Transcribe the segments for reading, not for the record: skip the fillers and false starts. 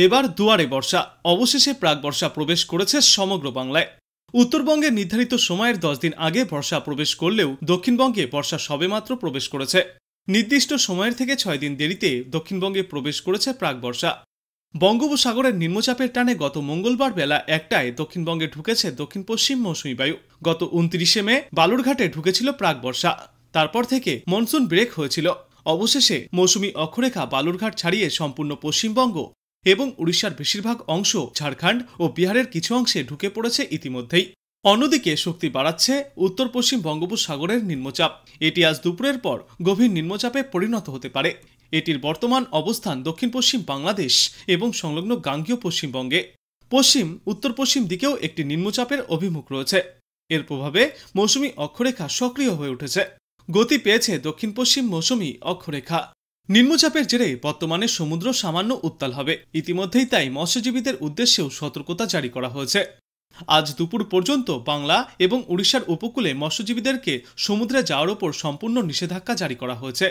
এবার দুয়ারে বর্ষা, অবশেষে প্রাক বর্ষা প্রবেশ করেছে সমগ্র বাংলায়। উত্তরবঙ্গে নির্ধারিত সময়ের 10 দিন আগে বর্ষা প্রবেশ করলেও দক্ষিণবঙ্গে বর্ষা সবেমাত্র প্রবেশ করেছে। নির্দিষ্ট সময়ের থেকে 6 দিন দেরিতে দক্ষিণবঙ্গে প্রবেশ করেছে প্রাক বর্ষা। বঙ্গোপসাগরের নিম্নচাপের টানে গত মঙ্গলবার বেলা 1টায় দক্ষিণবঙ্গে ঢুকেছে দক্ষিণ পশ্চিম মৌসুমী বায়ু। গত 29শে মে বালুরঘাটে ঢুকেছিল প্রাক বর্ষা। তারপর থেকে মনসুন ব্রেক হয়েছিল। অবশেষে মৌসুমী অক্ষরেখা বালুরঘাট ছাড়িয়ে সম্পূর্ণ পশ্চিমবঙ্গ এবং উড়িষ্যার বেশিরভাগ অংশ, ঝাড়খণ্ড ও বিহারের কিছু অংশে ঢুকে পড়েছে ইতিমধ্যেই। অন্যদিকে শক্তি বাড়াচ্ছে উত্তর পশ্চিম বঙ্গোপসাগরের নিম্নচাপ। এটি আজ দুপুরের পর গভীর নিম্নচাপে পরিণত হতে পারে। এটির বর্তমান অবস্থান দক্ষিণ পশ্চিম বাংলাদেশ এবং সংলগ্ন গাঙ্গেয় পশ্চিমবঙ্গে। পশ্চিম উত্তর পশ্চিম দিকেও একটি নিম্নচাপের অভিমুখ রয়েছে। এর প্রভাবে মৌসুমী অক্ষরেখা সক্রিয় হয়ে উঠেছে। গতি পেয়েছে দক্ষিণ পশ্চিম মৌসুমী অক্ষরেখা। নিম্নচাপের জেরে বর্তমানে সমুদ্র সামান্য উত্তাল হবে। ইতিমধ্যেই তাই মৎস্যজীবীদের উদ্দেশ্যেও সতর্কতা জারি করা হয়েছে। আজ দুপুর পর্যন্ত বাংলা এবং উড়িষ্যার উপকূলে মৎস্যজীবীদেরকে সমুদ্রে যাওয়ার ওপর সম্পূর্ণ নিষেধাজ্ঞা জারি করা হয়েছে।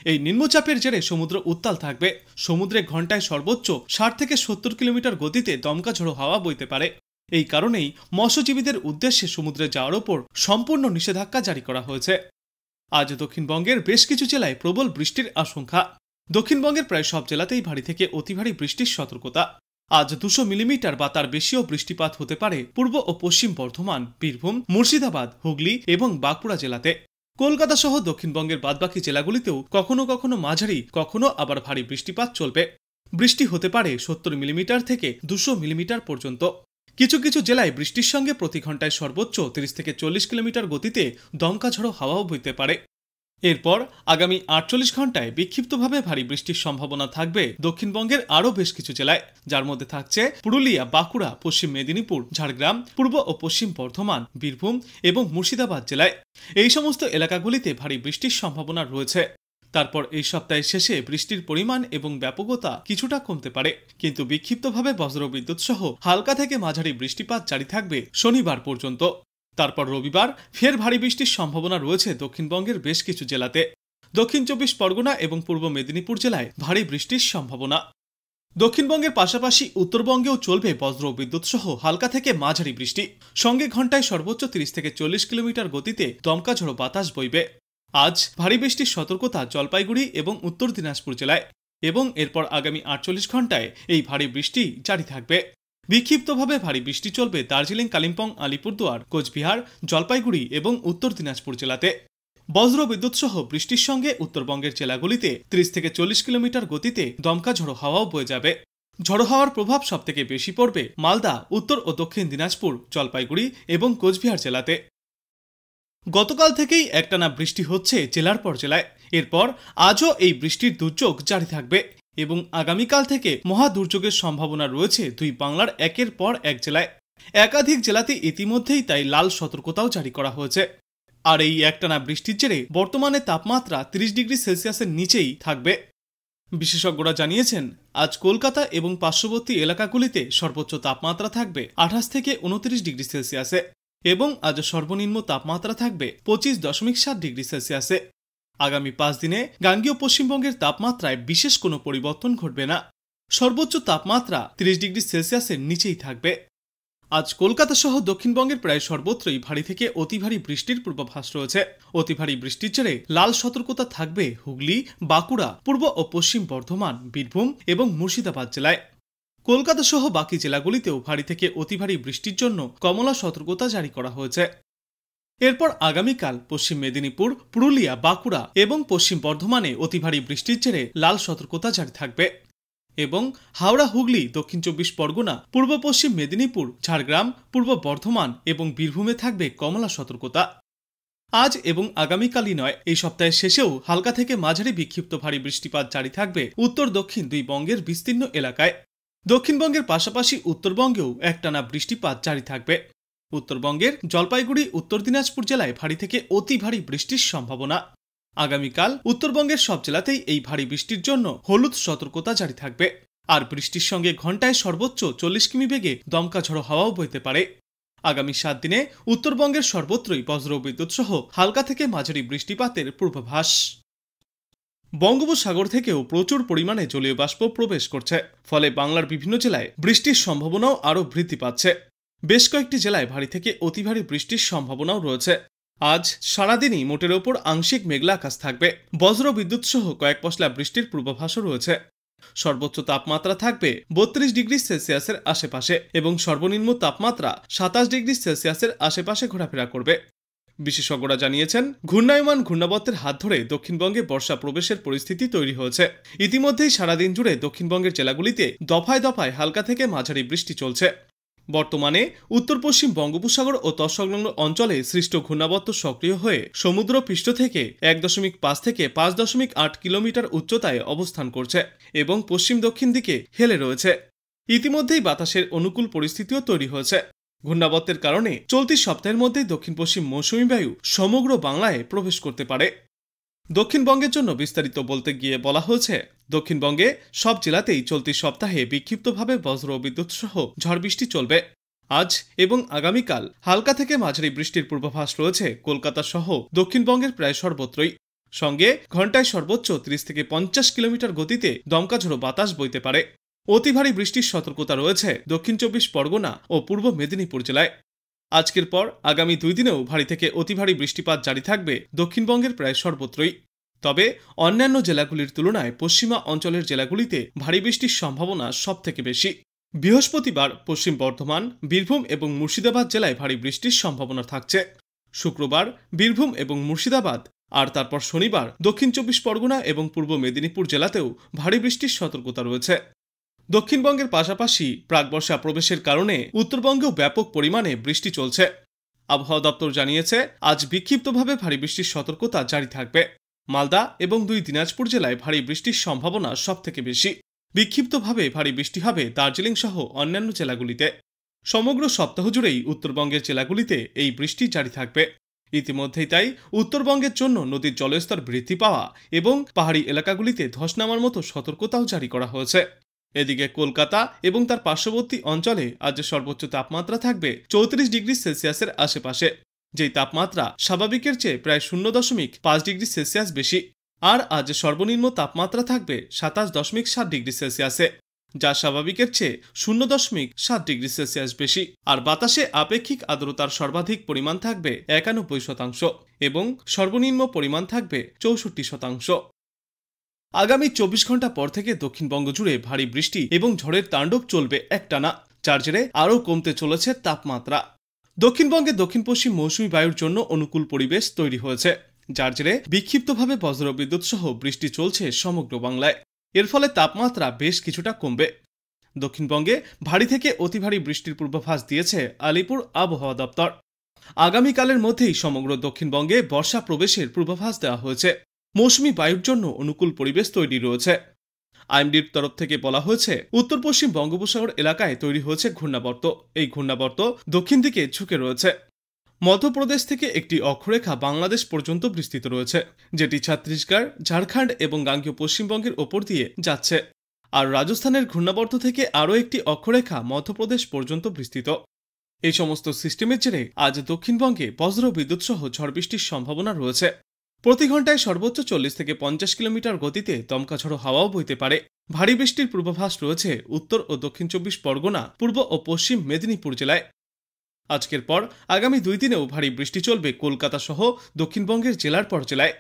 এই নিম্নচাপের জেরে সমুদ্র উত্তাল থাকবে। সমুদ্রে ঘন্টায় সর্বোচ্চ 60 থেকে 70 কিলোমিটার গতিতে দমকা ঝোড়ো হাওয়া বইতে পারে। এই কারণেই মৎস্যজীবীদের উদ্দেশ্যে সমুদ্রে যাওয়ার ওপর সম্পূর্ণ নিষেধাজ্ঞা জারি করা হয়েছে। আজ দক্ষিণবঙ্গের বেশ কিছু জেলায় প্রবল বৃষ্টির আশঙ্কা। দক্ষিণবঙ্গের প্রায় সব জেলাতেই ভারী থেকে অতি ভারী বৃষ্টির সতর্কতা। আজ 200 মিলিমিটার বা তার বেশিও বৃষ্টিপাত হতে পারে পূর্ব ও পশ্চিম বর্ধমান, বীরভূম, মুর্শিদাবাদ, হুগলি এবং বাঁকুড়া জেলাতে। কলকাতা সহ দক্ষিণবঙ্গের বাদবাকি জেলাগুলিতেও কখনো কখনো মাঝারি, কখনো আবার ভারী বৃষ্টিপাত চলবে। বৃষ্টি হতে পারে 70 মিলিমিটার থেকে 200 মিলিমিটার পর্যন্ত। কিছু কিছু জেলায় বৃষ্টির সঙ্গে প্রতি ঘন্টায় সর্বোচ্চ 30 থেকে 40 কিলোমিটার গতিতে দমকা ঝড়ো হাওয়াও বইতে পারে। এরপর আগামী 48 ঘন্টায় বিক্ষিপ্তভাবে ভারী বৃষ্টির সম্ভাবনা থাকবে দক্ষিণবঙ্গের আরও বেশ কিছু জেলায়, যার মধ্যে থাকছে পুরুলিয়া, বাঁকুড়া, পশ্চিম মেদিনীপুর, ঝাড়গ্রাম, পূর্ব ও পশ্চিম বর্ধমান, বীরভূম এবং মুর্শিদাবাদ জেলায়। এই সমস্ত এলাকাগুলিতে ভারী বৃষ্টির সম্ভাবনা রয়েছে। তারপর এই সপ্তাহের শেষে বৃষ্টির পরিমাণ এবং ব্যাপকতা কিছুটা কমতে পারে, কিন্তু বিক্ষিপ্তভাবে বজ্রবিদ্যুৎ সহ হালকা থেকে মাঝারি বৃষ্টিপাত জারি থাকবে শনিবার পর্যন্ত। তারপর রবিবার ফের ভারী বৃষ্টির সম্ভাবনা রয়েছে দক্ষিণবঙ্গের বেশ কিছু জেলাতে। দক্ষিণ 24 পরগনা এবং পূর্ব মেদিনীপুর জেলায় ভারী বৃষ্টির সম্ভাবনা। দক্ষিণবঙ্গের পাশাপাশি উত্তরবঙ্গেও চলবে বজ্র বিদ্যুৎ সহ হালকা থেকে মাঝারি বৃষ্টি। সঙ্গে ঘন্টায় সর্বোচ্চ 30 থেকে 40 কিলোমিটার গতিতে দমকা ঝোড়ো বাতাস বইবে। আজ ভারী বৃষ্টির সতর্কতা জলপাইগুড়ি এবং উত্তর দিনাজপুর জেলায়, এবং এরপর আগামী 48 ঘন্টায় এই ভারী বৃষ্টি জারি থাকবে। বিক্ষিপ্তভাবে ভারী বৃষ্টি চলবে দার্জিলিং, কালিম্পং, আলিপুরদুয়ার, কোচবিহার, জলপাইগুড়ি এবং উত্তর দিনাজপুর জেলাতে। বজ্র বিদ্যুৎ সহ বৃষ্টির সঙ্গে উত্তরবঙ্গের জেলাগুলিতে 30 থেকে 40 কিলোমিটার গতিতে দমকা ঝোড়ো হাওয়াও বয়ে যাবে। ঝোড়ো হাওয়ার প্রভাব সবথেকে বেশি পড়বে মালদা, উত্তর ও দক্ষিণ দিনাজপুর, জলপাইগুড়ি এবং কোচবিহার জেলাতে। গতকাল থেকেই একটানা বৃষ্টি হচ্ছে জেলার পর জেলায়। এরপর আজও এই বৃষ্টির দুর্যোগ জারি থাকবে এবং আগামীকাল থেকে মহা দুর্যোগের সম্ভাবনা রয়েছে দুই বাংলার একের পর এক জেলায়। একাধিক জেলাতে ইতিমধ্যেই তাই লাল সতর্কতাও জারি করা হয়েছে। আর এই একটানা বৃষ্টির জেরে বর্তমানে তাপমাত্রা 30 ডিগ্রি সেলসিয়াসের নিচেই থাকবে। বিশেষজ্ঞরা জানিয়েছেন, আজ কলকাতা এবং পার্শ্ববর্তী এলাকাগুলিতে সর্বোচ্চ তাপমাত্রা থাকবে 28 থেকে 29 ডিগ্রি সেলসিয়াসে এবং আজ সর্বনিম্ন তাপমাত্রা থাকবে 25.7 ডিগ্রি সেলসিয়াসে। আগামী 5 দিনে গাঙ্গেয় পশ্চিমবঙ্গের তাপমাত্রায় বিশেষ কোনো পরিবর্তন ঘটবে না। সর্বোচ্চ তাপমাত্রা 30 ডিগ্রি সেলসিয়াসের নিচেই থাকবে। আজ কলকাতা সহ দক্ষিণবঙ্গের প্রায় সর্বত্রই ভারী থেকে অতি ভারী বৃষ্টির পূর্বাভাস রয়েছে। অতি ভারী বৃষ্টির জেরে লাল সতর্কতা থাকবে হুগলি, বাঁকুড়া, পূর্ব ও পশ্চিম বর্ধমান, বীরভূম এবং মুর্শিদাবাদ জেলায়। কলকাতা সহ বাকি জেলাগুলিতেও ভারী থেকে অতি ভারী বৃষ্টির জন্য কমলা সতর্কতা জারি করা হয়েছে। এরপর আগামীকাল পশ্চিম মেদিনীপুর, পুরুলিয়া, বাঁকুড়া এবং পশ্চিম বর্ধমানে অতি ভারী বৃষ্টির জেরে লাল সতর্কতা জারি থাকবে এবং হাওড়া, হুগলি, দক্ষিণ 24 পরগনা, পূর্ব পশ্চিম মেদিনীপুর, ঝাড়গ্রাম, পূর্ব বর্ধমান এবং বীরভূমে থাকবে কমলা সতর্কতা। আজ এবং আগামীকালই নয়, এই সপ্তাহের শেষেও হালকা থেকে মাঝারি বিক্ষিপ্ত ভারী বৃষ্টিপাত জারি থাকবে উত্তর দক্ষিণ দুই বঙ্গের বিস্তীর্ণ এলাকায়। দক্ষিণবঙ্গের পাশাপাশি উত্তরবঙ্গেও একটানা বৃষ্টিপাত জারি থাকবে। উত্তরবঙ্গের জলপাইগুড়ি, উত্তর দিনাজপুর জেলায় ভারী থেকে অতি ভারী বৃষ্টির সম্ভাবনা। আগামীকাল উত্তরবঙ্গের সব জেলাতেই এই ভারী বৃষ্টির জন্য হলুদ সতর্কতা জারি থাকবে। আর বৃষ্টির সঙ্গে ঘন্টায় সর্বোচ্চ 40 কিমি বেগে দমকা ঝোড়ো হাওয়াও বইতে পারে। আগামী 7 দিনে উত্তরবঙ্গের সর্বত্রই বজ্র বিদ্যুৎ সহ হালকা থেকে মাঝারি বৃষ্টিপাতের পূর্বাভাস। বঙ্গোপসাগর থেকেও প্রচুর পরিমাণে জলীয় বাষ্প প্রবেশ করছে, ফলে বাংলার বিভিন্ন জেলায় বৃষ্টির সম্ভাবনাও আরও বৃদ্ধি পাচ্ছে। বেশ কয়েকটি জেলায় ভারী থেকে অতি ভারী বৃষ্টির সম্ভাবনাও রয়েছে। আজ সারাদিনই মোটের ওপর আংশিক মেঘলা আকাশ থাকবে। বজ্র বিদ্যুৎ সহ কয়েক পশলা বৃষ্টির পূর্বাভাসও রয়েছে। সর্বোচ্চ তাপমাত্রা থাকবে 32 ডিগ্রি সেলসিয়াসের আশেপাশে এবং সর্বনিম্ন তাপমাত্রা 27 ডিগ্রি সেলসিয়াসের আশেপাশে ঘোরাফেরা করবে। বিশেষজ্ঞরা জানিয়েছেন, ঘূর্ণায়মান ঘূর্ণাবর্তের হাত ধরে দক্ষিণবঙ্গে বর্ষা প্রবেশের পরিস্থিতি তৈরি হয়েছে। ইতিমধ্যেই সারাদিন জুড়ে দক্ষিণবঙ্গের জেলাগুলিতে দফায় দফায় হালকা থেকে মাঝারি বৃষ্টি চলছে। বর্তমানে উত্তর পশ্চিম বঙ্গোপসাগর ও তৎসংলগ্ন অঞ্চলে সৃষ্ট ঘূর্ণাবর্ত সক্রিয় হয়ে সমুদ্র পৃষ্ঠ থেকে 1.5 থেকে 5.8 কিলোমিটার উচ্চতায় অবস্থান করছে এবং পশ্চিম দক্ষিণ দিকে হেলে রয়েছে। ইতিমধ্যেই বাতাসের অনুকূল পরিস্থিতিও তৈরি হয়েছে। ঘূর্ণাবর্তের কারণে চলতি সপ্তাহের মধ্যেই দক্ষিণ পশ্চিম মৌসুমী বায়ু সমগ্র বাংলায় প্রবেশ করতে পারে। দক্ষিণবঙ্গের জন্য বিস্তারিত বলতে গিয়ে বলা হয়েছে, দক্ষিণবঙ্গে সব জেলাতেই চলতি সপ্তাহে বিক্ষিপ্তভাবে বজ্র বিদ্যুৎ সহ ঝড় বৃষ্টি চলবে। আজ এবং আগামীকাল হালকা থেকে মাঝারি বৃষ্টির পূর্বাভাস রয়েছে কলকাতা সহ দক্ষিণবঙ্গের প্রায় সর্বত্রই। সঙ্গে ঘন্টায় সর্বোচ্চ 30 থেকে 50 কিলোমিটার গতিতে দমকা ঝোড়ো বাতাস বইতে পারে। অতি ভারী বৃষ্টির সতর্কতা রয়েছে দক্ষিণ 24 পরগনা ও পূর্ব মেদিনীপুর জেলায়। আজকের পর আগামী 2 দিনেও ভারী থেকে অতি ভারী বৃষ্টিপাত জারি থাকবে দক্ষিণবঙ্গের প্রায় সর্বত্রই। তবে অন্যান্য জেলাগুলির তুলনায় পশ্চিমা অঞ্চলের জেলাগুলিতে ভারী বৃষ্টির সম্ভাবনা সবথেকে বেশি। বৃহস্পতিবার পশ্চিম বর্ধমান, বীরভূম এবং মুর্শিদাবাদ জেলায় ভারী বৃষ্টির সম্ভাবনা থাকছে। শুক্রবার বীরভূম এবং মুর্শিদাবাদ আর তারপর শনিবার দক্ষিণ 24 পরগনা এবং পূর্ব মেদিনীপুর জেলাতেও ভারী বৃষ্টির সতর্কতা রয়েছে। দক্ষিণবঙ্গের পাশাপাশি প্রাকবর্ষা প্রবেশের কারণে উত্তরবঙ্গেও ব্যাপক পরিমাণে বৃষ্টি চলছে। আবহাওয়া দপ্তর জানিয়েছে, আজ বিক্ষিপ্তভাবে ভারী বৃষ্টির সতর্কতা জারি থাকবে। মালদা এবং 2 দিনাজপুর জেলায় ভারী বৃষ্টির সম্ভাবনা সবথেকে বেশি। বিক্ষিপ্তভাবে ভারী বৃষ্টি হবে দার্জিলিং সহ অন্যান্য জেলাগুলিতে। সমগ্র সপ্তাহ জুড়েই উত্তরবঙ্গের জেলাগুলিতে এই বৃষ্টি জারি থাকবে। ইতিমধ্যেই তাই উত্তরবঙ্গের জন্য নদীর জলস্তর বৃদ্ধি পাওয়া এবং পাহাড়ি এলাকাগুলিতে ধস নামার মতো সতর্কতাও জারি করা হয়েছে। এদিকে কলকাতা এবং তার পার্শ্ববর্তী অঞ্চলে আজ সর্বোচ্চ তাপমাত্রা থাকবে 34 ডিগ্রি সেলসিয়াসের আশেপাশে, যেই তাপমাত্রা স্বাভাবিকের চেয়ে প্রায় 0.5 ডিগ্রি সেলসিয়াস বেশি। আর আজ সর্বনিম্ন তাপমাত্রা থাকবে 27.7 ডিগ্রি সেলসিয়াসে, যা স্বাভাবিকের চেয়ে 0.7 ডিগ্রি সেলসিয়াস বেশি। আর বাতাসে আপেক্ষিক আর্দ্রতার সর্বাধিক পরিমাণ থাকবে 91% এবং সর্বনিম্ন পরিমাণ থাকবে 64%। আগামী 24 ঘন্টা পর থেকে দক্ষিণবঙ্গ জুড়ে ভারী বৃষ্টি এবং ঝড়ের তাণ্ডব চলবে একটানা, যার জেরে আরও কমতে চলেছে তাপমাত্রা। দক্ষিণবঙ্গে দক্ষিণ পশ্চিম মৌসুমী বায়ুর জন্য অনুকূল পরিবেশ তৈরি হয়েছে, যার জেরে বিক্ষিপ্তভাবে বজ্রবিদ্যুৎ সহ বৃষ্টি চলছে সমগ্র বাংলায়। এর ফলে তাপমাত্রা বেশ কিছুটা কমবে। দক্ষিণবঙ্গে ভারী থেকে অতি ভারী বৃষ্টির পূর্বাভাস দিয়েছে আলিপুর আবহাওয়া দপ্তর। আগামীকালের মধ্যেই সমগ্র দক্ষিণবঙ্গে বর্ষা প্রবেশের পূর্বাভাস দেওয়া হয়েছে। মৌসুমী বায়ুর জন্য অনুকূল পরিবেশ তৈরি রয়েছে। আইএমডির তরফ থেকে বলা হয়েছে, উত্তর পশ্চিম বঙ্গোপসাগর এলাকায় তৈরি হয়েছে ঘূর্ণাবর্ত। এই ঘূর্ণাবর্ত দক্ষিণ দিকে ঝুঁকে রয়েছে। মধ্যপ্রদেশ থেকে একটি অক্ষরেখা বাংলাদেশ পর্যন্ত বিস্তৃত রয়েছে, যেটি ছত্তিশগড়, ঝাড়খণ্ড এবং গাঙ্গেয় পশ্চিমবঙ্গের ওপর দিয়ে যাচ্ছে। আর রাজস্থানের ঘূর্ণাবর্ত থেকে আরও একটি অক্ষরেখা মধ্যপ্রদেশ পর্যন্ত বিস্তৃত। এই সমস্ত সিস্টেমের জেরে আজ দক্ষিণবঙ্গে বজ্র বিদ্যুৎ সহ ঝড় বৃষ্টির সম্ভাবনা রয়েছে। প্রতি ঘন্টায় সর্বোচ্চ 40 থেকে 50 কিলোমিটার গতিতে দমকা ঝড়ো হাওয়াও বইতে পারে। ভারী বৃষ্টির পূর্বাভাস রয়েছে উত্তর ও দক্ষিণ 24 পরগনা, পূর্ব ও পশ্চিম মেদিনীপুর জেলায়। আজকের পর আগামী 2 দিনেও ভারী বৃষ্টি চলবে কলকাতা সহ দক্ষিণবঙ্গের জেলার পর জেলায়।